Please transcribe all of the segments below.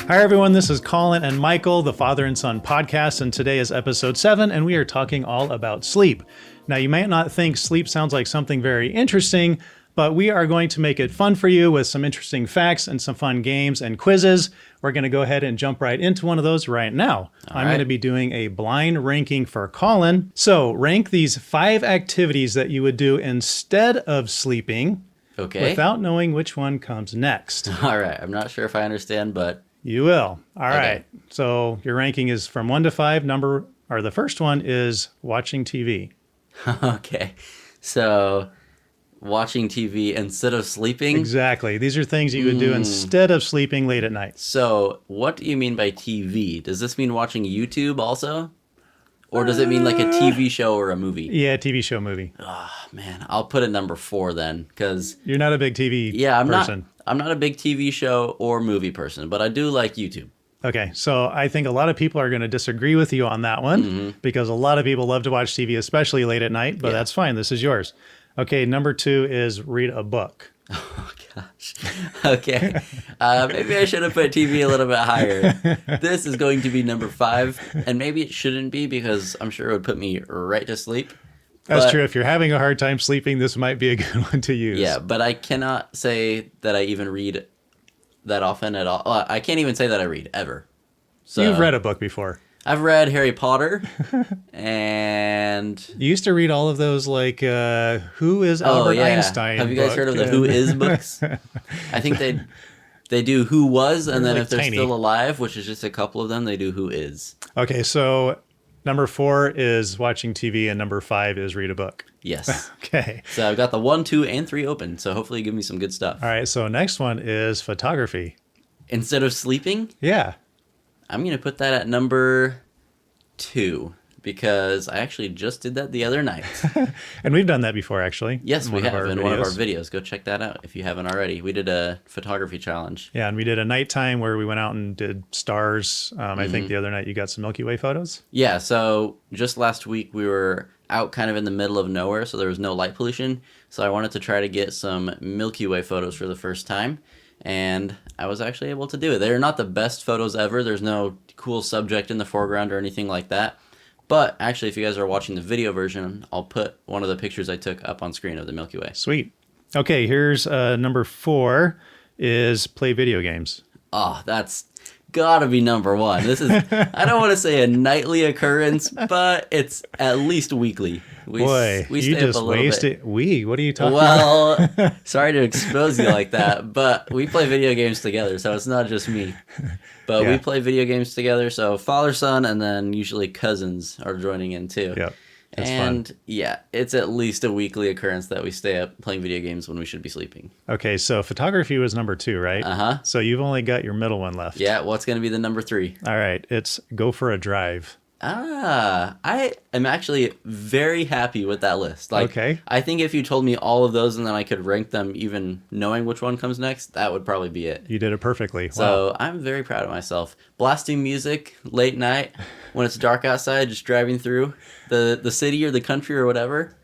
Hi, everyone. This is Collin and Michael, the Father and Son podcast, and today is episode 7, and we are talking all about sleep. Now, you might not think sleep sounds like something very interesting, but we are going to make it fun for you with some interesting facts and some fun games and quizzes. We're going to go ahead and jump right into one of those right now. I'm going to be doing a blind ranking for Collin. So rank these 5 activities that you would do instead of sleeping without knowing which one comes next. All right. I'm not sure if I understand, but... You will. All right. So your ranking is from 1 to 5. The first one is watching TV. Okay. So... watching TV instead of sleeping? Exactly. These are things you would do instead of sleeping late at night. So, what do you mean by TV? Does this mean watching YouTube also? Or does it mean like a TV show or a movie? Yeah, TV show, movie. Oh, man. I'll put it number 4 then, because... You're not a big TV person. I'm not a big TV show or movie person, but I do like YouTube. Okay, so I think a lot of people are going to disagree with you on that one, because a lot of people love to watch TV, especially late at night, but that's fine. This is yours. Okay, number 2 is read a book. Oh, gosh. Okay. Maybe I should have put TV a little bit higher. This is going to be number 5, and maybe it shouldn't be because I'm sure it would put me right to sleep. That's true. If you're having a hard time sleeping, this might be a good one to use. Yeah, but I cannot say that I even read that often at all. I can't even say that I read, ever. So, you've read a book before. I've read Harry Potter, and... You used to read all of those, like, Who is Albert Einstein? Have you guys heard of the Who Is books? I think they do Who Was, and then if they're still alive, which is just a couple of them, they do Who Is. Okay, so number 4 is watching TV, and number 5 is read a book. Yes. Okay. So I've got the 1, 2, and 3 open, so hopefully you give me some good stuff. All right, so next one is photography. Instead of sleeping? Yeah. I'm going to put that at number 2 because I actually just did that the other night. And we've done that before, actually. Yes, we have in one of our videos. Go check that out if you haven't already. We did a photography challenge. Yeah, and we did a nighttime where we went out and did stars. I think the other night you got some Milky Way photos. Yeah, so just last week we were out kind of in the middle of nowhere, so there was no light pollution. So I wanted to try to get some Milky Way photos for the first time. And I was actually able to do it. They're not the best photos ever. There's no cool subject in the foreground or anything like that. But actually, if you guys are watching the video version, I'll put one of the pictures I took up on screen of the Milky Way. Sweet. Okay, here's number 4 is play video games. Oh, that's gotta be number 1. This is, I don't want to say a nightly occurrence, but it's at least weekly. We stay you just up a little wasted. bit. What are you talking about? Well, sorry to expose you like that, but we play video games together, so it's not just me. But we play video games together, so father, son, and then usually cousins are joining in too. Yep. That's and fun. Yeah, it's at least a weekly occurrence that we stay up playing video games when we should be sleeping. Okay, so photography was number 2, right? Uh-huh. So you've only got your middle one left. Yeah, what's going to be the number 3? All right, it's go for a drive. I am actually very happy with that list. Okay. I think if you told me all of those and then I could rank them even knowing which one comes next, that would probably be it. You did it perfectly. So wow. I'm very proud of myself. Blasting music late night when it's dark outside, just driving through the city or the country or whatever.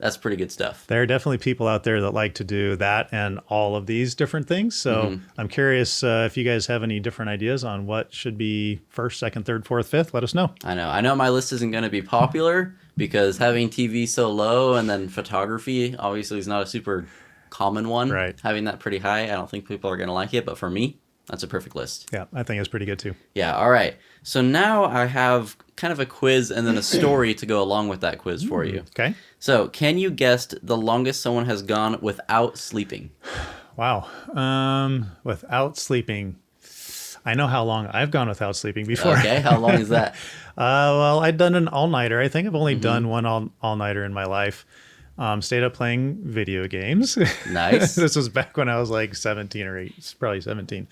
That's pretty good stuff. There are definitely people out there that like to do that and all of these different things. So I'm curious if you guys have any different ideas on what should be 1st, 2nd, 3rd, 4th, 5th. Let us know. I know my list isn't going to be popular because having TV so low and then photography obviously is not a super common one. Right. Having that pretty high, I don't think people are going to like it. But for me, that's a perfect list. Yeah, I think it's pretty good too. Yeah, all right. So now I have kind of a quiz and then a story to go along with that quiz for you. Okay. So can you guess the longest someone has gone without sleeping? Wow. Without sleeping. I know how long I've gone without sleeping before. Okay, how long is that? Well, I've done an all-nighter. I think I've only done one all-nighter in my life. Stayed up playing video games. Nice. This was back when I was like 17 or 8. It's probably 17.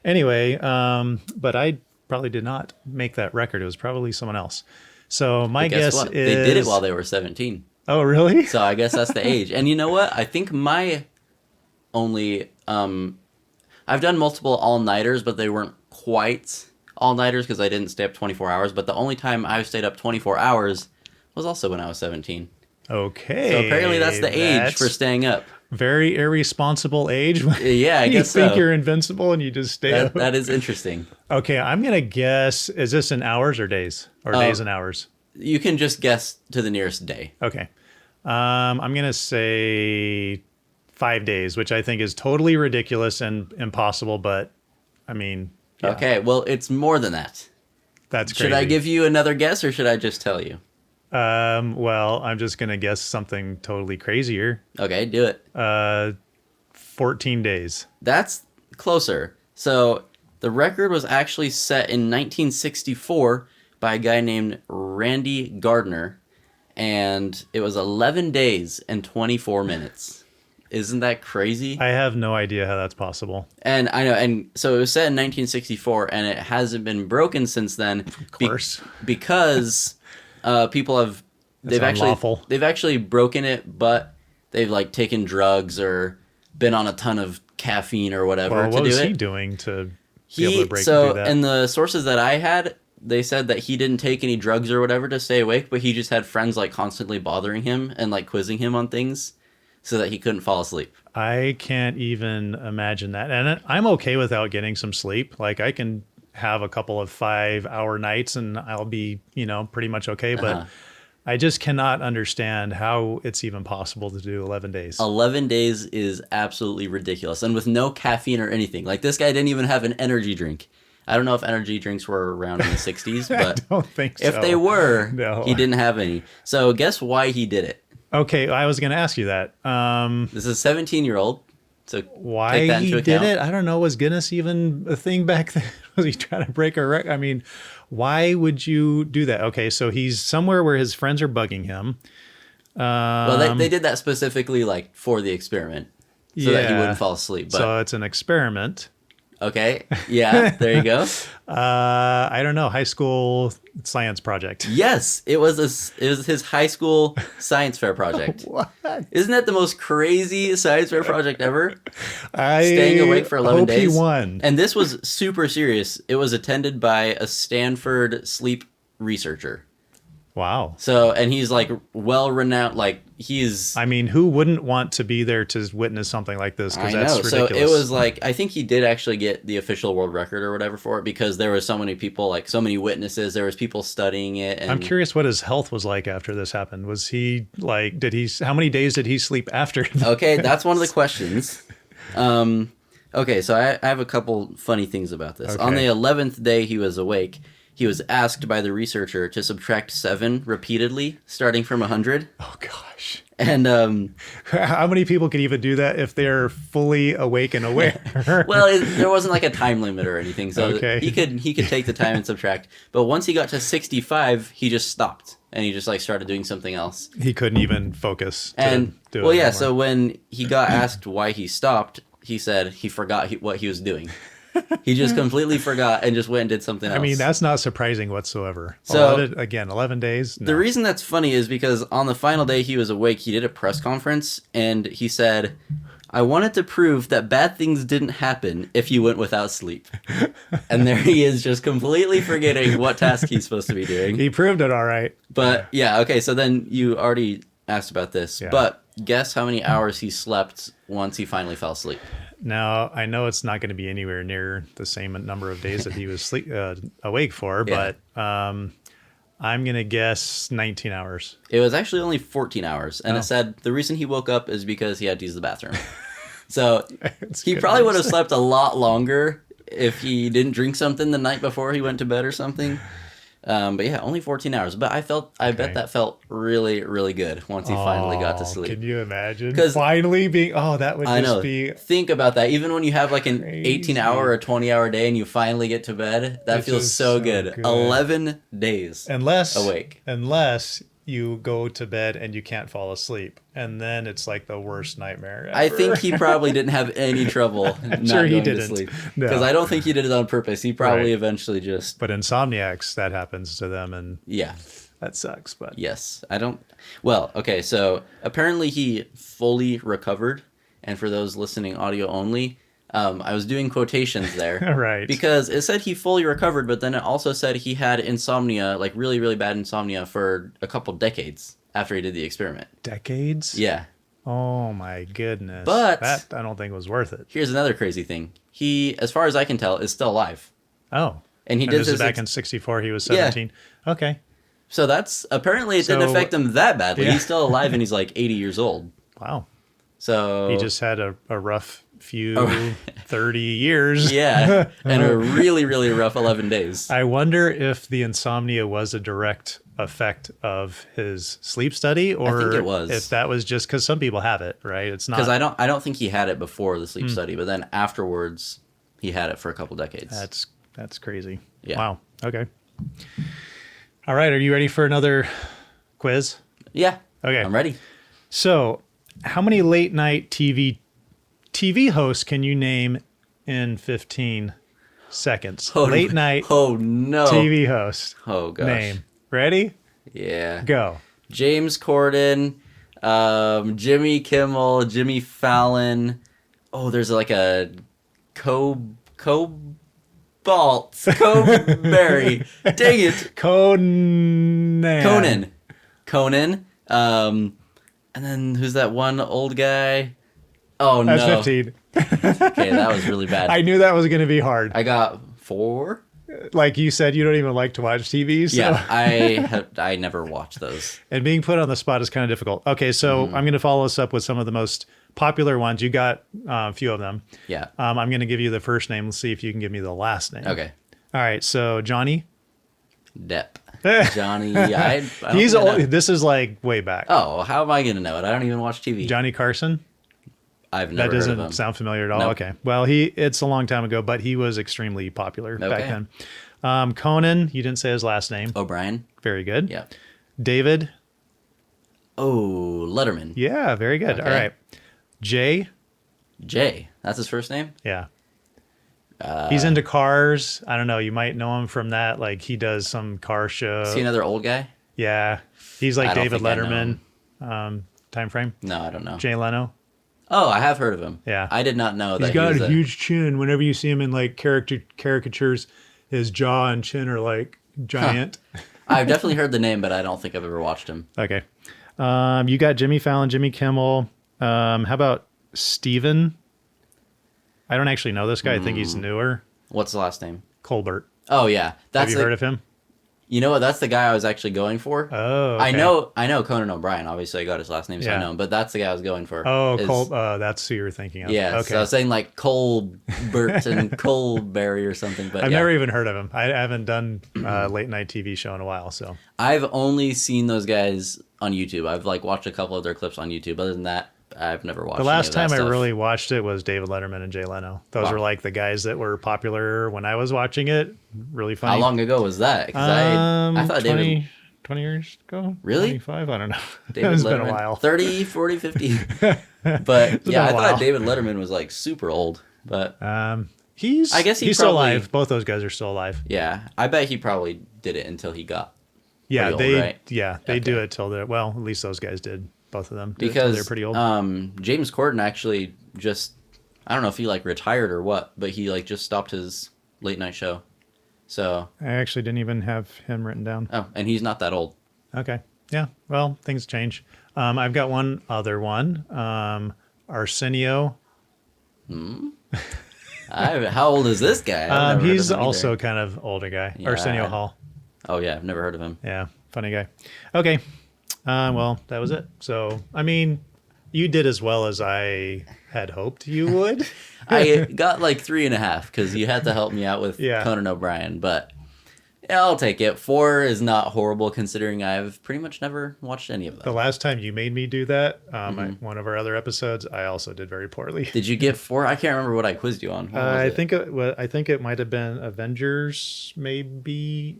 Anyway, but I probably did not make that record. It was probably someone else. So my guess is... They did it while they were 17. Oh, really? So I guess that's the age. And you know what? I think my only... I've done multiple all-nighters, but they weren't quite all-nighters because I didn't stay up 24 hours. But the only time I stayed up 24 hours was also when I was 17. Okay. So apparently that's the age for staying up. very irresponsible age when Yeah, I you guess think so. you're invincible and you just stay up. That is interesting. Okay, I'm gonna guess. Is this in hours or days, or days and hours? You can just guess to the nearest day. Okay, I'm gonna say 5 days, which I think is totally ridiculous and impossible. But I mean, yeah, Okay, well, it's more than that. that's crazy. Should I give you another guess or should I just tell you? Well, I'm just gonna guess something totally crazier. Okay, do it. 14 days. That's closer. So the record was actually set in 1964 by a guy named Randy Gardner, and it was 11 days and 24 minutes. Isn't that crazy? I have no idea how that's possible. And I know, and so it was set in 1964, and it hasn't been broken since then. Of course. Because people have unlawful. they've actually broken it, but they've like taken drugs or been on a ton of caffeine or whatever Well, to what do was it. he doing to be able to break So do that? in the sources that I had, they said that he didn't take any drugs or whatever to stay awake, but he just had friends like constantly bothering him and like quizzing him on things so that he couldn't fall asleep. I can't even imagine that. And I'm okay without getting some sleep. Like I can have a couple of 5-hour nights and I'll be, pretty much okay. But I just cannot understand how it's even possible to do 11 days. 11 days is absolutely ridiculous. And with no caffeine or anything. Like this guy didn't even have an energy drink. I don't know if energy drinks were around in the 60s, but I don't think so. if they were, No. he didn't have any. So guess why he did it. Okay, I was going to ask you that. This is a 17-year-old. So Why take that he into did account. it? I don't know. Was Guinness even a thing back then? Was he trying to break a record? I mean, why would you do that? Okay, so he's somewhere where his friends are bugging him. Well, they did that specifically like for the experiment, so that he Yeah. wouldn't fall asleep. But So it's an experiment. okay, yeah, there you go. I don't know. High school science project. Yes, it was his high school science fair project. What? Isn't that the most crazy science fair project ever? I Staying awake for 11 hope days. he won. And this was super serious. It was attended by a Stanford sleep researcher. Wow. So, and he's like well renowned. Like he's. I mean, who wouldn't want to be there to witness something like this? I Because know. that's So ridiculous. it was like I think he did actually get the official world record or whatever for it because there were so many people, like so many witnesses. There was people studying it. And I'm curious what his health was like after this happened. Was he like? How many days did he sleep after? Okay, that's one of the questions. Okay, so I have a couple funny things about this. Okay. On the 11th day he was awake, he was asked by the researcher to subtract 7 repeatedly, starting from 100. Oh gosh. And, How many people can even do that if they're fully awake and aware? well, there wasn't like a time limit or anything, so Okay. he could take the time and subtract. But once he got to 65, he just stopped, and he just like started doing something else. He couldn't even focus. And, do well, it yeah, anymore. so when he got asked why he stopped, he said he forgot what he was doing. He just completely forgot and just went and did something else. I mean, that's not surprising whatsoever. So- 11 days. No. The reason that's funny is because on the final day he was awake, he did a press conference and he said, I wanted to prove that bad things didn't happen if you went without sleep. And there he is just completely forgetting what task he's supposed to be doing. He proved it all right. But yeah, okay, so then you already asked about this. Yeah. But guess how many hours he slept once he finally fell asleep. Now, I know it's not going to be anywhere near the same number of days that he was awake for, Yeah. but I'm going to guess 19 hours. It was actually only 14 hours. And Oh. it said the reason he woke up is because he had to use the bathroom. So It's he good probably news. would have slept a lot longer if he didn't drink something the night before he went to bed or something. But yeah, only 14 hours. But I Okay. bet that felt really, really good once he finally got to Oh, sleep. Can you imagine? 'Cause- Finally being, that would I just know. be, Think about that. Even when you have like an Crazy. 18-hour or 20-hour day and you finally get to bed, that It's feels just so so good. good. 11 days unless awake. you go to bed and you can't fall asleep. And then it's like the worst nightmare ever. I think he probably didn't have any trouble not sure he going didn't. to sleep. No. Because I don't think he did it on purpose. He probably Right. eventually just, But insomniacs, that happens to them, and yeah. that sucks. But Yes, I don't. Well, okay, so apparently he fully recovered, and for those listening audio only, I was doing quotations there, Right. Because it said he fully recovered, but then it also said he had insomnia, like really, really bad insomnia, for a couple decades after he did the experiment. decades? Yeah, Oh my goodness. But that I don't think was worth it. here's another crazy thing. He, as far as I can tell, is still alive. Oh. And he did this is back in 64. He was 17. Yeah. Okay. So that's apparently it didn't affect him that badly. Yeah. He's still alive and he's like 80 years old. Wow. So he just had a rough few 30 years. Yeah. And a really, really rough 11 days. I wonder if the insomnia was a direct effect of his sleep study, or I think it was. If that was just because some people have it, right? It's not because I don't think he had it before the sleep study, but then afterwards he had it for a couple decades. That's crazy. Yeah. Wow. Okay. All right. Are you ready for another quiz? Yeah. Okay. I'm ready. So, how many late night TV hosts can you name in 15 seconds? Late night TV host. Oh gosh. Name. Ready? Yeah. Go. James Corden, Jimmy Kimmel, Jimmy Fallon. Oh, there's like a Coberry. Dang it. Conan. And then who's that one old guy? Oh no. That's 15. Okay, that was really bad. I knew that was going to be hard. I got 4. Like you said, you don't even like to watch TV. So. Yeah, I never watch those. And being put on the spot is kind of difficult. Okay, so I'm going to follow us up with some of the most popular ones. You got a few of them. Yeah. I'm going to give you the first name. Let's see if you can give me the last name. Okay. All right, so Johnny Depp. Johnny. I He's old. This is like way back. Oh, how am I going to know it? I don't even watch TV. Johnny Carson. I've never That heard of him. doesn't sound familiar at all. Nope. Okay. Well, it's a long time ago, but he was extremely popular back then. Conan, you didn't say his last name. O'Brien. Very good. Yeah. David. Oh, Letterman. Yeah, very good. Okay. All right. Jay. That's his first name? Yeah. He's into cars. I don't know. You might know him from that. Like he does some car show. Is he another old guy? Yeah. He's like I don't David think I know Letterman. Time frame. No, I don't know. Jay Leno. Oh, I have heard of him. Yeah. I did not know that He's got a huge chin. Whenever you see him in like caricatures, his jaw and chin are like giant. I've definitely heard the name, but I don't think I've ever watched him. Okay. You got Jimmy Fallon, Jimmy Kimmel. How about Steven? I don't actually know this guy. I think he's newer. What's the last name? Colbert. Oh, yeah. Have you heard of him? You know what? That's the guy I was actually going for. Oh, okay. I know Conan O'Brien. Obviously, I got his last name, so I know him. But that's the guy I was going for. Oh, that's who you're thinking of. Yeah. Okay. So I was saying like Colbert and Colberry or something. But I've never even heard of him. I haven't done a late night TV show in a while. So I've only seen those guys on YouTube. I've like watched a couple of their clips on YouTube. Other than that, I've never watched. The last any of that time I stuff. really watched it was David Letterman and Jay Leno. Those were like the guys that were popular when I was watching it. Really funny. How long ago was that? 'Cause I thought 20 years ago. Really? 25? I don't know. David It's Letterman, been a while. 30, 40, 50. But yeah, I been a while. thought David Letterman was like super old. But I guess he's he's still alive. Both those guys are still alive. yeah, I bet he probably did it until he got Yeah, pretty old, right? they do it till they're, well, at least those guys did. Both of them did it till because they're pretty old. James Corden actually just, I don't know if he like retired or what, but he like just stopped his late night show. So I actually didn't even have him written down. oh, and he's not that old. Okay. Yeah. Well, things change. I've got one other one. Arsenio. How old is this guy? I've never heard He's of him also either. kind of older guy. Yeah. Arsenio Hall. Oh yeah, I've never heard of him. Yeah. Funny guy. Okay. Well, that was it. So, I mean, you did as well as I had hoped you would. I got like 3.5 because you had to help me out with Yeah. Conan O'Brien, but yeah, I'll take it. 4 is not horrible considering I've pretty much never watched any of The them. last time you made me do that, one of our other episodes, I also did very poorly. Did you get 4? I can't remember what I quizzed you on. What was I it? think it might have been Avengers, maybe.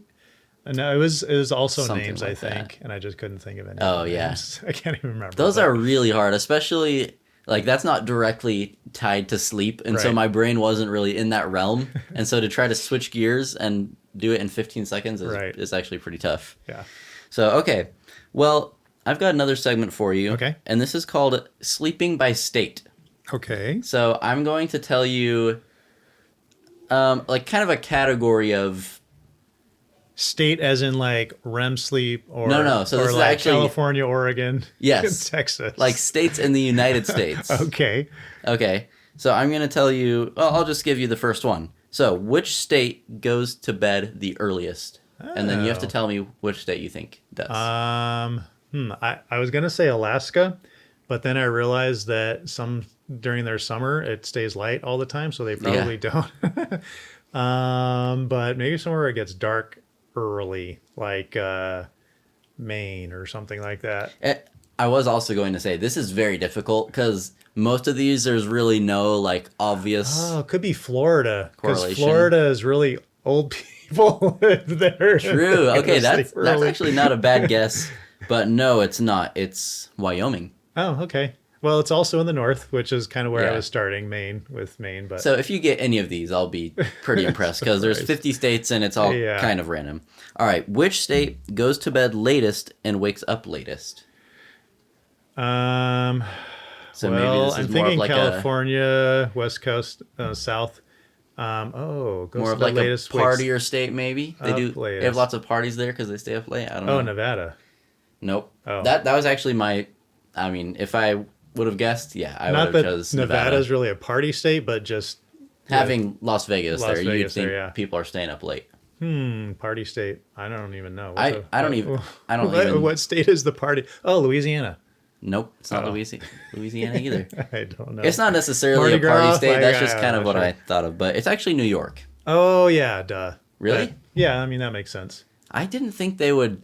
No, it was also Something names, like I think, that. and I just couldn't think of any. Oh, other yeah. names. I can't even remember. Those but- are really hard, especially like that's not directly tied to sleep, and so Right. my brain wasn't really in that realm, and so to try to switch gears and do it in 15 seconds is actually pretty tough. Yeah. So okay, well I've got another segment for you. Okay. And this is called Sleeping by State. Okay. So I'm going to tell you, like kind of a category of State as in like REM sleep or No. So this or is like actually California, Oregon, yes, Texas. like states in the United States. Okay. Okay. So I'm gonna tell you. Well, I'll just give you the first one. So which state goes to bed the earliest? And then you have to tell me which state you think does. I was gonna say Alaska, but then I realized that during their summer it stays light all the time, so they probably don't. But maybe somewhere it gets dark early, like Maine or something like that. I was also going to say this is very difficult because most of these there's really no like obvious Oh, it could be Florida because correlation. Florida is really old people there. True. Okay, that's early. actually not a bad guess, but no, it's not. It's Wyoming. Oh, okay. Well, it's also in the north, which is kind of where I Yeah. was starting, Maine. But So if you get any of these, I'll be pretty impressed because there's 50 states and it's all Yeah. kind of random. All right, which state goes to bed latest and wakes up latest? um, So well, maybe this I'm is more of thinking like California, West Coast, South. Goes more to of the like latest a partier state. Maybe they Up do. They latest. have lots of parties there because they stay up late. I don't know. Oh, Nevada. Nope. Oh. That was actually my. I mean, if I would have guessed, yeah, I Not would that have chose Nevada. Nevada's really a party state, but just Having Las Vegas Las there, you'd Vegas think there, yeah. people are staying up late. party state. I don't even know. I don't even. What, what state is the party? Oh, Louisiana. Nope, it's not Oh. Louisiana either. I don't know. It's not necessarily Mardi a party Gras? state. That's I- just I'm kind of not what sure. I thought of, but it's actually New York. Oh yeah, duh. Really? Yeah, I mean that makes sense. I didn't think they would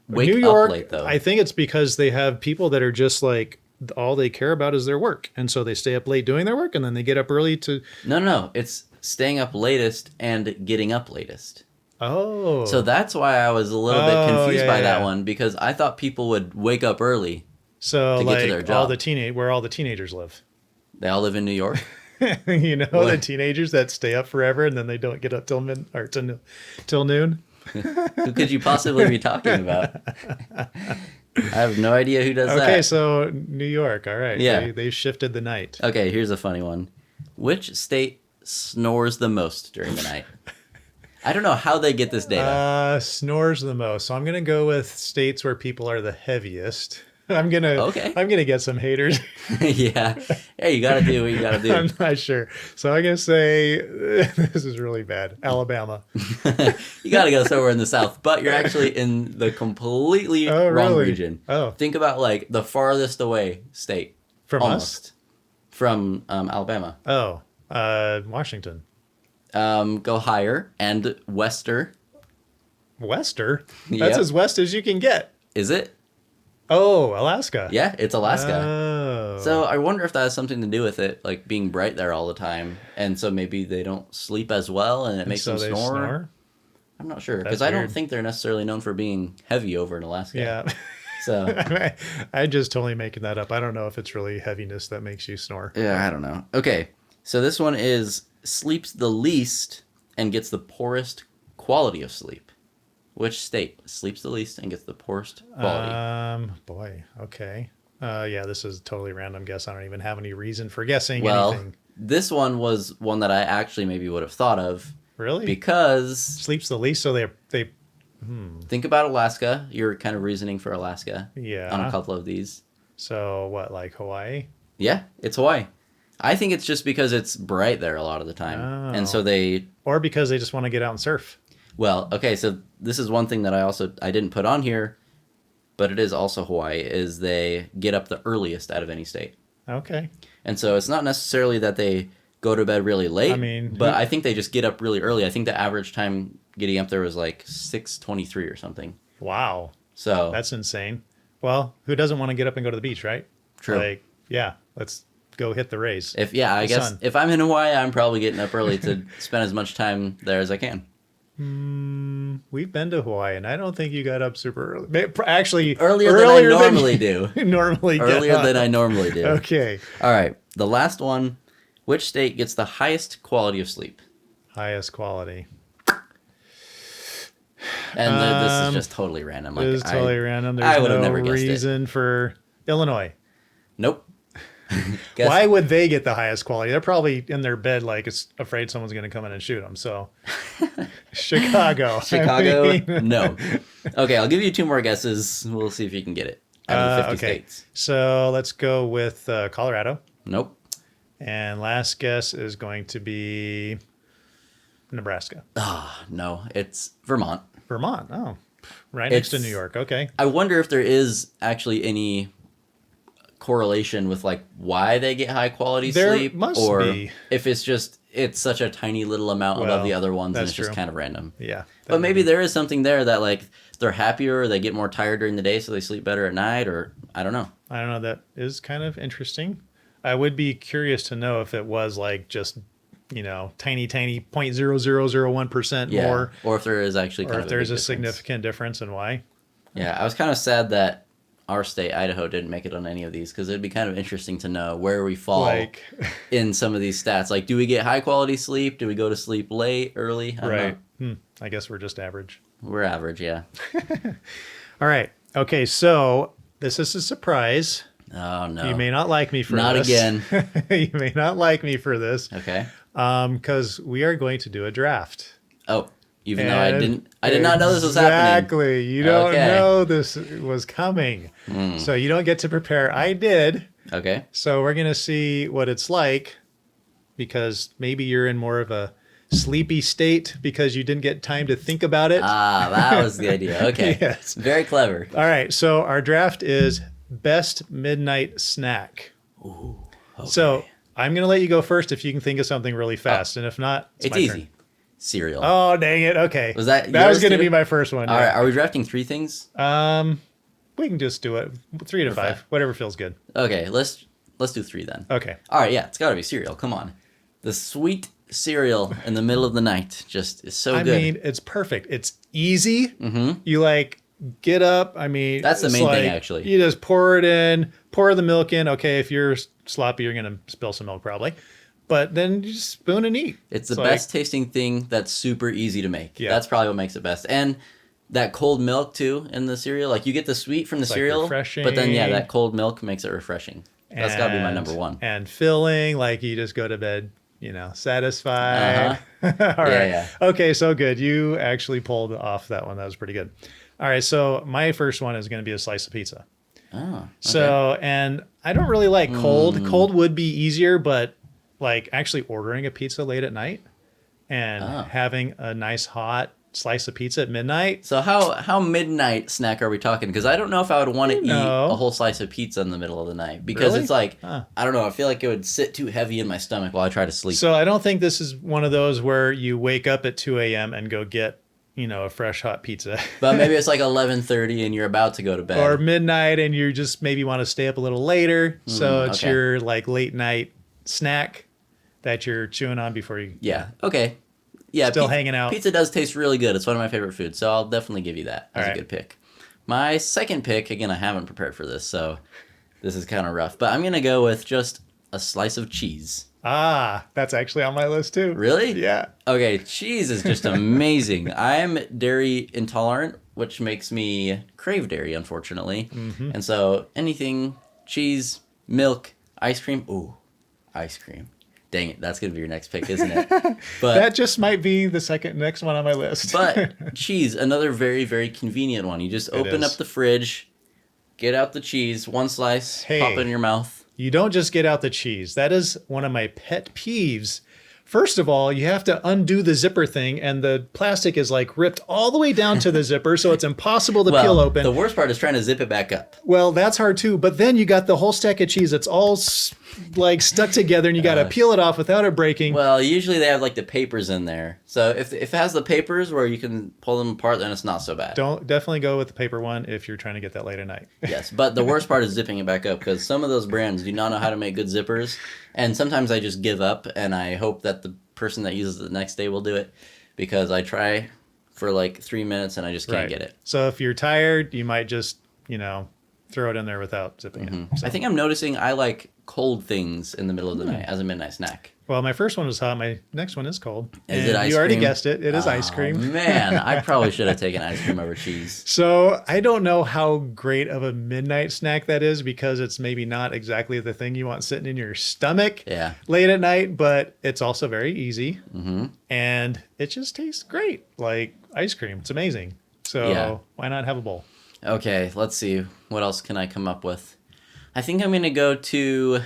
wake New York, up late though. I think it's because they have people that are just like all they care about is their work, and so they stay up late doing their work, and then they get up early to. No, it's staying up latest and getting up latest. Oh. So that's why I was a little bit confused yeah, by that yeah. one because I thought people would wake up early. So to get like to their all job. the where all the teenagers live. They all live in New York. You know, the What? teenagers that stay up forever and then they don't get up till till noon. Who could you possibly be talking about? I have no idea who does that. Okay, so New York. All right. Yeah. They shifted the night. Okay, here's a funny one. Which state snores the most during the night? I don't know how they get this data. Snores the most. So I'm gonna go with states where people are the heaviest. I'm gonna get some haters. Yeah. Hey, you gotta do what you gotta do. I'm not sure. So I'm gonna say this is really bad. Alabama. You gotta go somewhere in the South, but you're actually in the completely Oh, wrong really? region. Oh. Think about like the farthest away state. From Almost. From Alabama. us? Oh. Washington. Go higher and wester. Wester? That's Yep. as west as you can get. Is it? Oh, Alaska. Yeah, it's Alaska. Oh. So I wonder if that has something to do with it, like being bright there all the time, and so maybe they don't sleep as well, and it makes so them they snore. I'm not sure because That's I don't weird. think they're necessarily known for being heavy over in Alaska. Yeah. So I'm just totally making that up. I don't know if it's really heaviness that makes you snore. yeah, I don't know. Okay, so this one is sleeps the least and gets the poorest quality of sleep. Which state sleeps the least and gets the poorest quality? Boy. Okay. Yeah, this is a totally random guess. I don't even have any reason for guessing Well, anything. this one was one that I actually maybe would have thought of Really? because Sleeps the least, so they think about Alaska. You're kind of reasoning for Alaska yeah. on a couple of these. So what, like Hawaii? Yeah, it's Hawaii. I think it's just because it's bright there a lot of the time. Oh. And so they Or because they just want to get out and surf. well, okay, so this is one thing that I didn't put on here, but it is also Hawaii is they get up the earliest out of any state. Okay. And so it's not necessarily that they go to bed really late, I mean, but I think they just get up really early. I think the average time getting up there was like 6:23 or something. Wow. So That's insane. Well, who doesn't want to get up and go to the beach, right? true. Like, yeah, let's go hit the rays. I the guess sun. if I'm in Hawaii, I'm probably getting up early to spend as much time there as I can. We've been to Hawaii, and I don't think you got up super early. Actually, Earlier than I normally do. you normally get Earlier up. than I normally do. Okay. All right, the last one. Which state gets the highest quality of sleep? Highest quality. And this is just totally random. Like, This is totally random. I There's would have no never guessed it. reason for Illinois. Nope. Guess, Why would they get the highest quality? They're probably in their bed, like it's afraid someone's going to come in and shoot them. So, Chicago. Chicago? I mean- No. Okay, I'll give you 2 more guesses. We'll see if you can get it. Out of the 50 states. So let's go with Colorado. Nope. And last guess is going to be Nebraska. No, it's Vermont. Vermont. Oh, right next to New York. Okay. I wonder if there is actually any correlation with like why they get high quality There sleep, must or be. if it's such a tiny little amount above the other ones and that's it's just true. kind of random. Yeah. But maybe there is something there that like they're happier, or they get more tired during the day, so they sleep better at night, or I don't know. I don't know. That is kind of interesting. I would be curious to know if it was like just, tiny 0.0001% more, or if there is actually or kind if of there's a big difference. significant difference and why. Yeah, I was kind of sad that our state, Idaho, didn't make it on any of these, because it'd be kind of interesting to know where we fall Like, in some of these stats. Like, do we get high quality sleep? Do we go to sleep late, early? I don't right. know. I guess we're just average. We're average, yeah. All right. Okay. So this is a surprise. Oh, no. You may not like me for Not this. again. You may not like me for this. Okay. Because we are going to do a draft. Oh, even though I did not know this was happening. Exactly. You don't Okay. know this was coming. So you don't get to prepare. I did. Okay. So we're going to see what it's like, because maybe you're in more of a sleepy state because you didn't get time to think about it. That was the idea. Okay. Yes. Very clever. All right. So our draft is best midnight snack. Ooh. Okay. So I'm going to let you go first if you can think of something really fast. And if not, it's my easy. turn. Cereal. Oh, dang it. Okay. Was that That was yours going to too? be my first one. All yeah. right. Are we drafting 3 things? We can just do it 3 to 5, whatever feels good. Okay. Let's do 3 then. Okay. All right. Yeah. It's got to be cereal. Come on. The sweet cereal in the middle of the night just is so good. I mean, it's perfect. It's easy. Mm-hmm. You get up. I mean, That's the it's main thing, actually. You just pour it in, pour the milk in. Okay, if you're sloppy, you're going to spill some milk probably. But then you just spoon and eat. It's the best tasting thing that's super easy to make. Yeah. That's probably what makes it best. And that cold milk too in the cereal. Like you get the sweet from the cereal, refreshing. but then that cold milk makes it refreshing. That's got to be my number 1. And filling, like you just go to bed, satisfied. All right. Yeah. Okay, so good. You actually pulled off that one. That was pretty good. All right, so my first one is going to be a slice of pizza. Oh. Okay. So, and I don't really like cold. Cold would be easier, but like actually ordering a pizza late at night and having a nice hot slice of pizza at midnight. So how midnight snack are we talking? Because I don't know if I would want to eat know. a whole slice of pizza in the middle of the night, because Really? it's like Huh. I don't know. I feel like it would sit too heavy in my stomach while I try to sleep. So I don't think this is one of those where you wake up at 2 a.m. and go get, a fresh hot pizza. But maybe it's like 11:30 and you're about to go to bed. Or midnight and you just maybe want to stay up a little later. So it's okay. your like late night snack that you're chewing on before you. Yeah. Okay. Yeah. Still hanging out. Pizza does taste really good. It's one of my favorite foods, so I'll definitely give you that as All a right. good pick. My second pick, again, I haven't prepared for this, so this is kind of rough. But I'm gonna go with just a slice of cheese. That's actually on my list too. Really? Yeah. Okay, cheese is just amazing. I'm dairy intolerant, which makes me crave dairy, unfortunately. Mm-hmm. And so anything, cheese, milk, ice cream. Ooh, ice cream. Dang it, that's going to be your next pick, isn't it? But That just might be the next one on my list. but cheese, another very, very convenient one. You just open is. up the fridge, get out the cheese, 1 slice, Hey. pop it in your mouth. You don't just get out the cheese. That is one of my pet peeves. First of all, you have to undo the zipper thing, and the plastic is like ripped all the way down to the zipper, so it's impossible to peel open. The worst part is trying to zip it back up. Well, that's hard too. But then you got the whole stack of cheese that's all stuck together, and you got to peel it off without it breaking. Well, usually they have like the papers in there. So if it has the papers where you can pull them apart, then it's not so bad. Don't definitely go with the paper one if you're trying to get that late at night. Yes, but the worst part is zipping it back up, because some of those brands do not know how to make good zippers. And sometimes I just give up and I hope that the person that uses it the next day will do it, because I try for like 3 minutes and I just can't get it. So if you're tired, you might just, throw it in there without zipping it. So. I think I'm noticing I like cold things in the middle of the night as a midnight snack? Well, my first one was hot. My next one is cold. Is it ice You already cream? guessed it. It is ice cream. Man, I probably should have taken ice cream over cheese. So I don't know how great of a midnight snack that is because it's maybe not exactly the thing you want sitting in your stomach Yeah. late at night, but it's also very easy. Mm-hmm. And it just tastes great, like ice cream. It's amazing. So Yeah. why not have a bowl? Okay, let's see. What else can I come up with? I think I'm going to go to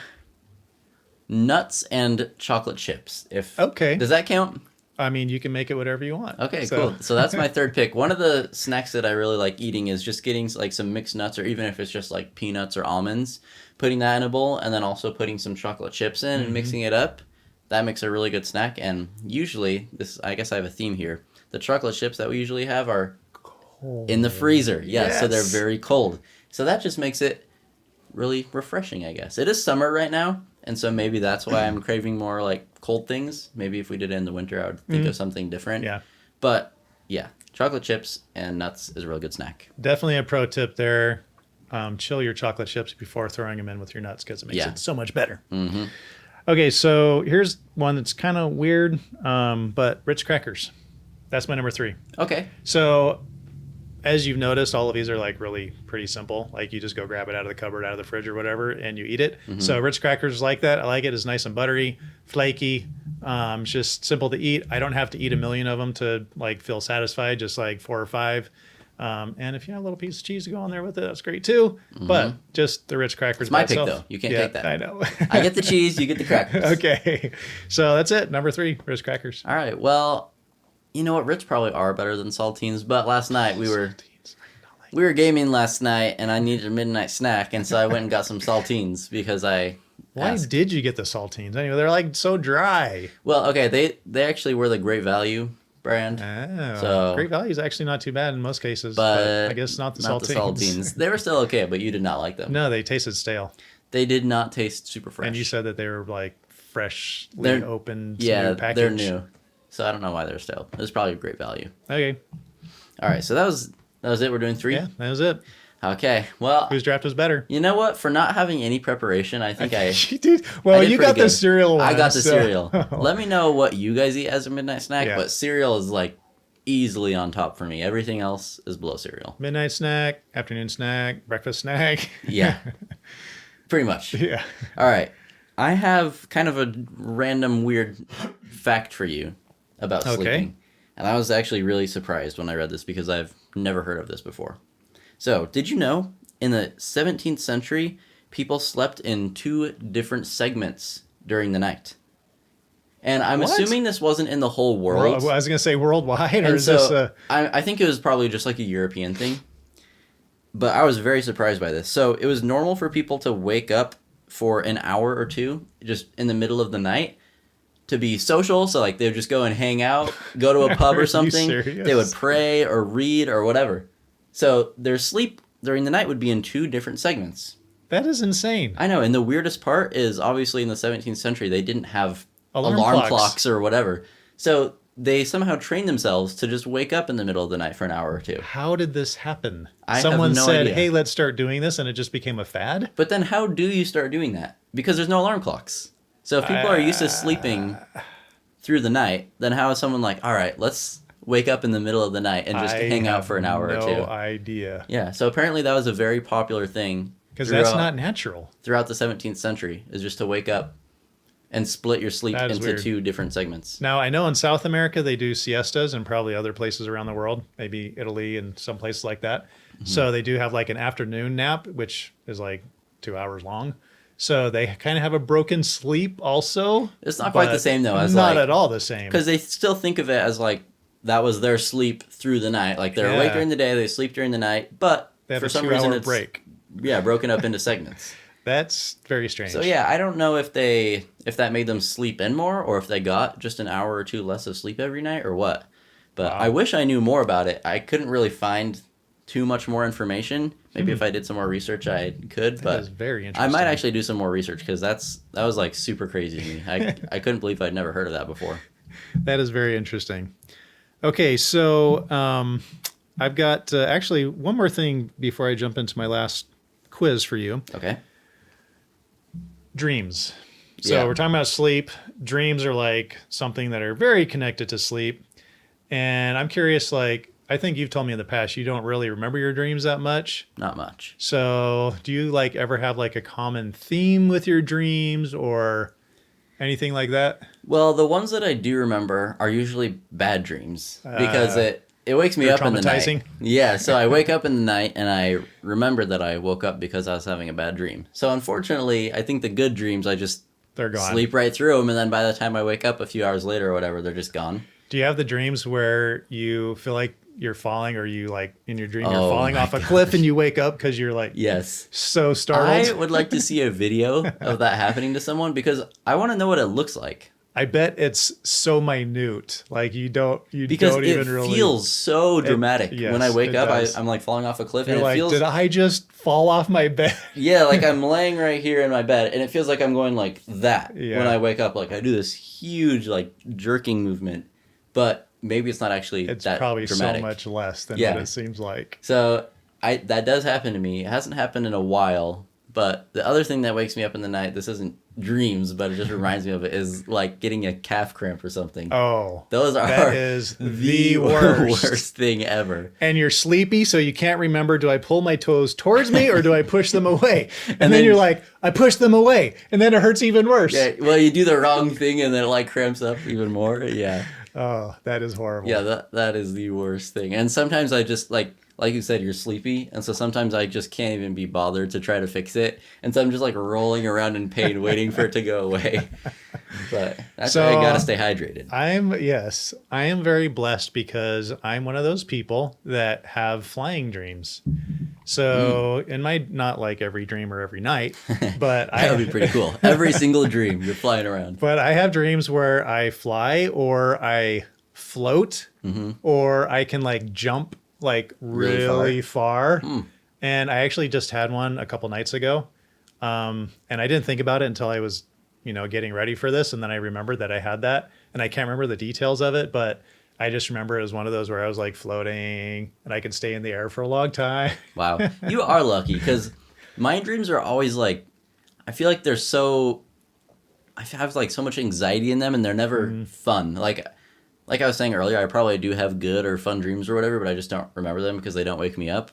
nuts and chocolate chips. Okay. Does that count? I mean, you can make it whatever you want. Okay, So- cool. So that's my third pick. One of the snacks that I really like eating is just getting like some mixed nuts, or even if it's just like peanuts or almonds, putting that in a bowl, and then also putting some chocolate chips in and mixing it up. That makes a really good snack. And usually, I guess I have a theme here. The chocolate chips that we usually have are in the freezer. Yeah, so they're Yes. very cold. So that just makes it really refreshing, I guess. It is summer right now, and so maybe that's why I'm craving more like cold things. Maybe if we did it in the winter, I would think of something different. Yeah. But yeah, chocolate chips and nuts is a real good snack. Definitely a pro tip there. Chill your chocolate chips before throwing them in with your nuts because it makes Yeah. it so much better. Mm-hmm. Okay, so here's one that's kind of weird, but Ritz crackers. That's my number 3. Okay. So as you've noticed, all of these are like really pretty simple. Like you just go grab it out of the cupboard, out of the fridge or whatever, and you eat it. So Ritz crackers is like that. I like it. It's nice and buttery, flaky. It's just simple to eat. I don't have to eat a million of them to like feel satisfied, just like 4 or 5. And if you have a little piece of cheese to go on there with it, that's great too. But just the Ritz crackers. It's my by pick, itself. though. You can't Yeah, take that. I know. I get the cheese, you get the crackers. Okay. So that's it. Number 3, Ritz crackers. All right. Well, you know what? Ritz probably are better than saltines, but last night we were gaming last night, and I needed a midnight snack, and so I went and got some saltines because I Why asked. did you get the saltines? Anyway, they're like so dry. Well, okay, they actually were the Great Value brand, Oh, So- Great Value is actually not too bad in most cases, but I guess not the not saltines. the saltines. They were still okay, but you did not like them. No, they tasted stale, They did not taste super fresh. and you said that they were like freshly They're- opened, yeah, new package. they're new, so I don't know why they're stale. It was probably a Great Value. Okay, All right, so that was it. We're doing 3. yeah, that was it. Okay, well, Whose draft was better? you know what? For not having any preparation, I think I You did. Well, I did you pretty got the good. cereal one. I got the so- cereal. Let me know what you guys eat as a midnight snack, Yeah. but cereal is like easily on top for me. Everything else is below cereal. Midnight snack, afternoon snack, breakfast snack. Yeah. Pretty much. Yeah. All right. I have kind of a random weird fact for you about Okay. sleeping. And I was actually really surprised when I read this because I've never heard of this before. So, did you know in the 17th century, people slept in 2 different segments during the night? And I'm What? assuming this wasn't in the whole world. Well, I was gonna say worldwide, or And is this? so I think it was probably just like a European thing. But I was very surprised by this. So it was normal for people to wake up for an hour or 2 just in the middle of the night to be social. So like they would just go and hang out, go to a pub Are or you something. serious? They would pray or read or whatever. So their sleep during the night would be in 2 different segments. That is insane. I know. And the weirdest part is obviously in the 17th century, they didn't have Alarm alarm clocks. clocks or whatever. So they somehow trained themselves to just wake up in the middle of the night for an hour or 2. How did this happen? I have Someone no said, idea. "Hey, let's start doing this," and it just became a fad. But then how do you start doing that? Because there's no alarm clocks. So if people are used to sleeping through the night, then how is someone like, all right, let's wake up in the middle of the night and just hang out for an hour or 2? No idea, Yeah, so apparently that was a very popular thing because that's not natural. throughout the 17th century, is just to wake up and split your sleep That is into weird. 2 different segments. Now I know in South America they do siestas, and probably other places around the world, maybe Italy and some places like that. Mm-hmm. So they do have like an afternoon nap, which is like 2 hours long. So they kind of have a broken sleep also. It's not quite the but same, though, as not like- at all the same. Because they still think of it as like that was their sleep through the night. Like they're awake Yeah. during the day, they sleep during the night, but They have for a some 2 reason hour it's break. yeah broken up into segments. That's very strange. So yeah, I don't know if that made them sleep in more or if they got just an hour or 2 less of sleep every night or what. But Wow. I wish I knew more about it. I couldn't really find too much more information. Maybe if I did some more research, I could. That is But very I interesting. might actually do some more research because that was like super crazy to me. I couldn't believe I'd never heard of that before. That is very interesting. Okay, so I've got actually one more thing before I jump into my last quiz for you. Okay. dreams. So Yeah. we're talking about sleep. Dreams are like something that are very connected to sleep. And I'm curious, like, I think you've told me in the past you don't really remember your dreams that much. Not much. So do you like ever have like a common theme with your dreams or anything like that? Well, the ones that I do remember are usually bad dreams because it wakes me they're up in the traumatizing? night. Yeah, so I wake up in the night and I remember that I woke up because I was having a bad dream. So unfortunately, I think the good dreams, I just They're gone. sleep right through them, and then by the time I wake up a few hours later or whatever, they're just gone. Do you have the dreams where you feel like you're falling or you like in your dream you're Oh falling my off a cliff and you wake up because you're like Yes. so I startled? would like to see a video of that happening to someone because I want to know what it looks like. I bet it's so minute. Like you don't Because it even really feels so dramatic. yes, when I wake it up, does. I'm like falling off a cliff, You're and it like, feels did I just fall off my bed? yeah, like I'm laying right here in my bed, and it feels like I'm going like that Yeah. when I wake up. Like I do this huge like jerking movement, but maybe it's not actually It's that probably dramatic. so much less than Yeah. what it seems like. So that does happen to me. It hasn't happened in a while. But the other thing that wakes me up in the night, this isn't dreams, but it just reminds me of it, is like getting a calf cramp or something. Oh, Those are that is the worst. worst thing ever. And you're sleepy, so you can't remember, do I pull my toes towards me or do I push them away? And then then- you're like, I push them away. And then it hurts even worse. Yeah, well, you do the wrong thing and then it like cramps up even more. Yeah. Oh, that is horrible. Yeah, that is the worst thing. And sometimes I just like you said, you're sleepy, and so sometimes I just can't even be bothered to try to fix it, and so I'm just like rolling around in pain, waiting for it to go away. But that's why I gotta stay hydrated. I am very blessed because I'm one of those people that have flying dreams. So in my, not like every dream or every night, but That would be pretty cool. Every single dream, you're flying around. but I have dreams where I fly or I float or I can like jump like really far. And I actually just had one a couple nights ago. And I didn't think about it until I was, getting ready for this. And then I remembered that I had that, and I can't remember the details of it, but I just remember it was one of those where I was like floating and I could stay in the air for a long time. Wow. You are lucky, because my dreams are always like, I feel like I have like so much anxiety in them, and they're never fun. Like I was saying earlier, I probably do have good or fun dreams or whatever, but I just don't remember them because they don't wake me up.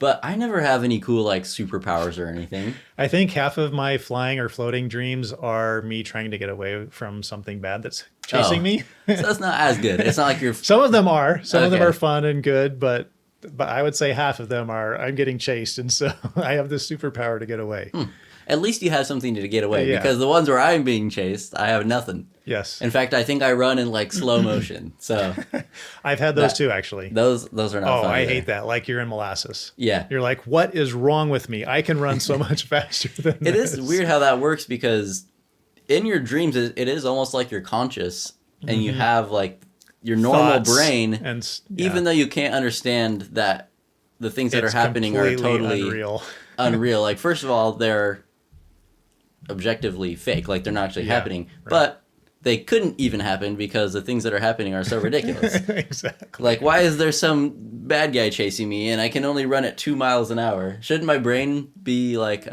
But I never have any cool like superpowers or anything. I think half of my flying or floating dreams are me trying to get away from something bad that's chasing me. So that's not as good. It's not like you're Some of them are. Some of them Okay. are fun and good, but I would say half of them are I'm getting chased, and so I have this superpower to get away. At least you have something to get away, Yeah. because the ones where I'm being chased, I have nothing. Yes. In fact, I think I run in like slow motion. So I've had those too, actually. those are not Oh, fun I either. hate that. Like you're in molasses. Yeah. You're like, what is wrong with me? I can run so much faster than It this. is weird how that works, because in your dreams, it is almost like you're conscious and you have like your normal Thoughts brain, and even though you can't understand that the things that are it's happening are completely totally unreal. unreal. Like, first of all, they're objectively fake. Like, they're not actually Yeah, happening. right. But they couldn't even happen because the things that are happening are so ridiculous. Exactly. Like, why is there some bad guy chasing me and I can only run at 2 miles an hour? Shouldn't my brain be like,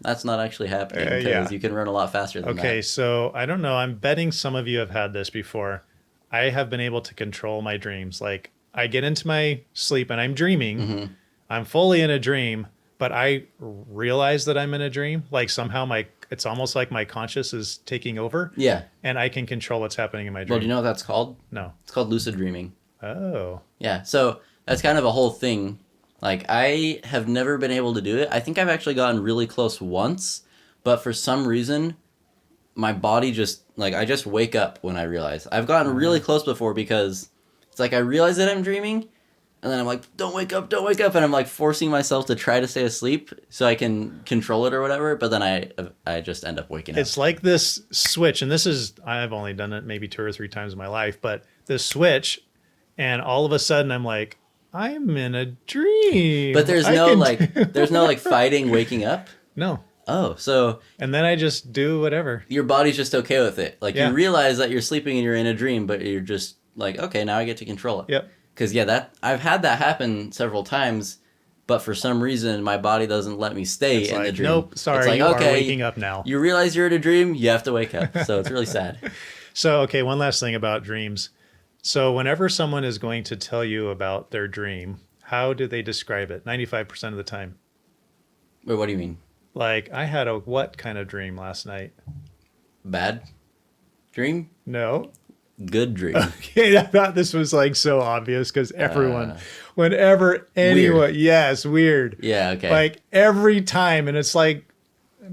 that's not actually happening, because yeah. you can run a lot faster than Okay, that. so I don't know. I'm betting some of you have had this before. I have been able to control my dreams. Like I get into my sleep and I'm dreaming. Mm-hmm. I'm fully in a dream, but I realize that I'm in a dream. Like somehow it's almost like my conscious is taking over, Yeah. and I can control what's happening in my Well, dream. do you know what that's called? No. It's called lucid dreaming. Oh. Yeah, so that's kind of a whole thing. Like, I have never been able to do it. I think I've actually gotten really close once, but for some reason, my body just, like, I just wake up when I realize. I've gotten really close before, because it's like I realize that I'm dreaming, and then I'm like, don't wake up, and I'm like forcing myself to try to stay asleep so I can control it or whatever, but then I just end up waking up. It's like this switch, and I've only done it maybe 2 or 3 times in my life, but this switch, and all of a sudden I'm like, I'm in a dream. But there's I no can like do- there's no like fighting waking up. No. Oh, so And then I just do whatever. your body's just okay with it. Like, Yeah. you realize that you're sleeping and you're in a dream, but you're just like, okay, now I get to control it. Yep. Because I've had that happen several times, but for some reason my body doesn't let me stay It's in the like, dream. nope, sorry, it's like, you are okay, waking up now. You realize you're in a dream, you have to wake up. So it's really sad. So, okay, one last thing about dreams. So whenever someone is going to tell you about their dream, how do they describe it? 95% of the time. Wait, what do you mean? Like, I had a what kind of dream last night? Bad dream? No. Good dream. Okay, I thought this was like so obvious because everyone, whenever anyone, weird. yes, weird. Yeah, okay. Like every time, and it's like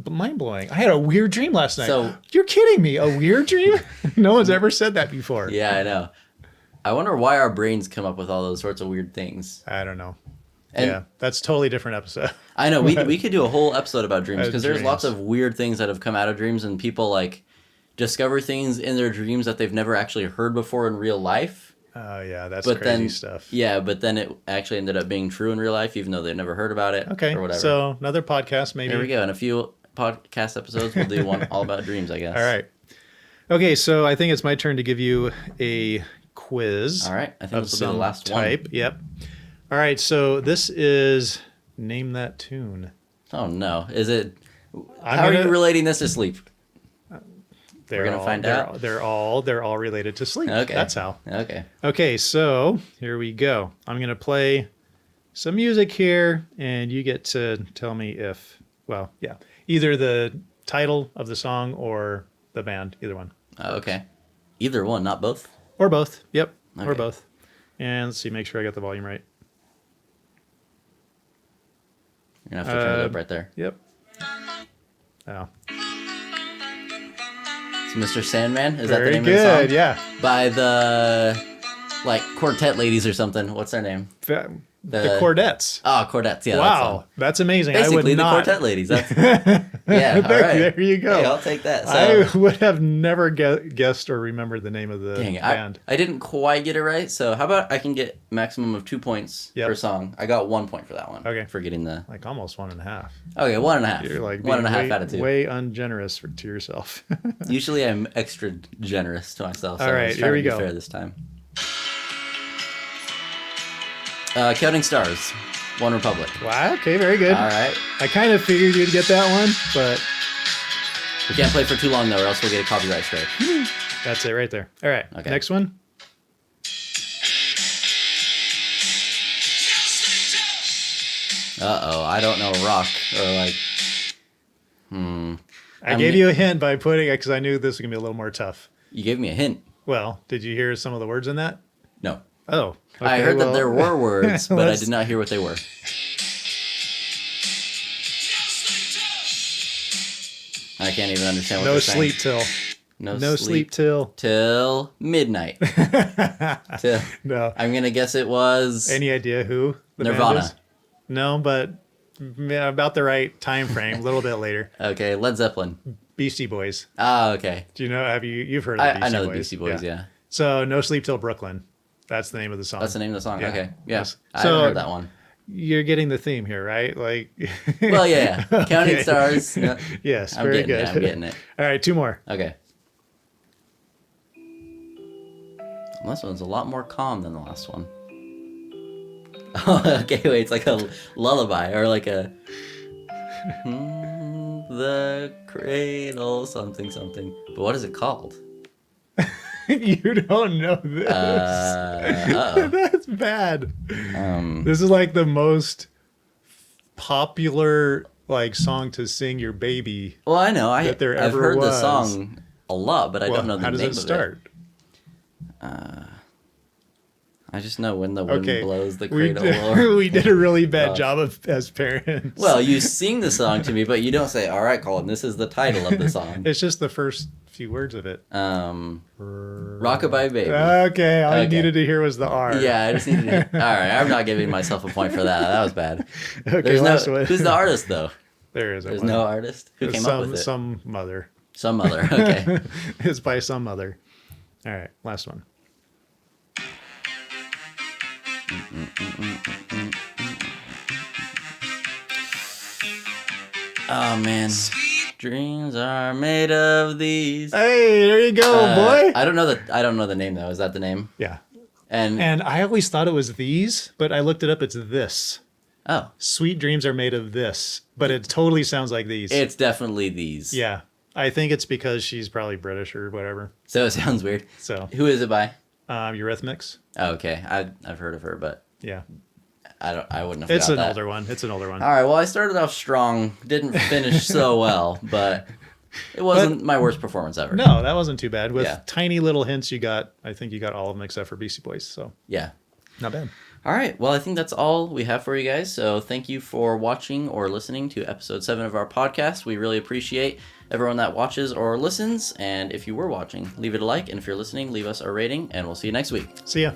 mind blowing. I had a weird dream last night. So- You're kidding me? A weird dream? No one's ever said that before. Yeah, I know. I wonder why our brains come up with all those sorts of weird things. I don't know. And yeah, that's totally different episode. I know we could do a whole episode about dreams because there's Dreams. lots of weird things that have come out of dreams, and people like discover things in their dreams that they've never actually heard before in real life. Oh yeah, that's But crazy then, stuff. Yeah, but then it actually ended up being true in real life, even though they never heard about it. Okay, or whatever. so another podcast maybe. Here we go. In a few podcast episodes, we'll do one all about dreams, I guess. All right. Okay, so I think it's my turn to give you a quiz. All right. I think of this will be the some last type. one. Yep. All right, so this is Name That Tune. Oh no! Is it? I'm How are gonna- you relating this to sleep? They're gonna all- find they're- out? They're all related to sleep. Okay. That's how. Okay. Okay, so here we go. I'm going to play some music here, and you get to tell me if, well, yeah, either the title of the song or the band, either one. Okay. Either one, not both. Or both. Yep, or Okay. both. And let's see, make sure I got the volume right. You're gonna have to turn it up right there. Yep. Oh, It's Mr. Sandman. Is that very the name good. of the song? Yeah. By the like Quartet Ladies or something. What's their name? The Chordettes. Oh, Quartets. Yeah. That Wow, song. that's amazing. Basically, I would the not. Quartet Ladies. That's yeah. All right. There you go. Hey, I'll take that. So, I would have never guessed or remembered the name of the dang it. band. I didn't quite get it right. So how about I can get maximum of 2 points Yep. per song? I got 1 point for that one. Okay. For getting the Like almost 1.5. okay 1.5. You're like one being and a half way, out of 2. way ungenerous to yourself. Usually I'm extra generous to myself. So All I right, was here trying we to be go. fair this time. Counting Stars, One Republic. Wow. Okay. Very good. All right. I kind of figured you'd get that one, but We can't play for too long though, or else we'll get a copyright strike. that's it right there. All right. Okay. Next one. I don't know rock or like. I gave you a hint by putting it because I knew this was gonna be a little more tough. You gave me a hint. Well, did you hear some of the words in that? No. Oh. I okay, heard well, that there were words, but I let's- did not hear what they were. I can't even understand what No they're sleep saying. till. No sleep till. till midnight. Till, No. I'm gonna guess it was Any idea who the band Nirvana. is? No, but yeah, about the right time frame. A little bit later. Okay, Led Zeppelin. Beastie Boys. Oh, okay. Do you know? You've heard of the Beastie I know Boys? the Beastie Boys. Yeah. So No Sleep Till Brooklyn. That's the name of the song. That's the name of the song. Yeah. Okay. Yeah. Yes. I So- haven't heard that one. You're getting the theme here, right? Like. Well, yeah. Counting Okay. Stars. No, Yes, I'm very getting good. it. I'm getting it. All right, 2 more. Okay. Well, this one's a lot more calm than the last one. Oh, okay, wait, it's like a lullaby or like a the cradle something something. But what is it called? You don't know this. Uh-oh. That's bad. Um, This is like the most popular like song to sing your baby. well, I know. That there I've ever heard the was. song a lot, but I Well, don't know the how does name it of start? I just know when the wind Okay, blows the we cradle. did, or... we did a really bad Oh. job of as parents. Well, you sing the song to me, but you don't say, "All right, Colin, this is the title of the song." it's just the first few words of it. Rockabye Baby. Okay, all I Okay. needed to hear was the R. Yeah, I just needed to. All right, I'm not giving myself a point for that. That was bad. Okay, There's last no. one. Who's the artist though? There is. There's no artist. Who came up with it? Some mother. Some other. Okay. It's by some mother. All right, last one. Oh man. Dreams are made of these. Hey, there you go, boy. I don't know the name though. Is that the name? Yeah. And And I always thought it was these, but I looked it up. It's this. Oh, Sweet Dreams Are Made of This, but it totally sounds like these. it's definitely these. Yeah. I think it's because she's probably British or whatever. So it sounds weird. So, Who is it by? Eurythmics. Oh, okay. I've heard of her, but Yeah. I wouldn't have It's got an that. older one. It's an older one. All right. Well, I started off strong. Didn't finish so well, but it wasn't my worst performance ever. No, that wasn't too bad. With Yeah. tiny little hints, I think you got all of them except for Beastie Boys. So, Yeah. not bad. All right. Well, I think that's all we have for you guys. So thank you for watching or listening to episode 7 of our podcast. We really appreciate everyone that watches or listens. And if you were watching, leave it a like. And if you're listening, leave us a rating. And we'll see you next week. See ya.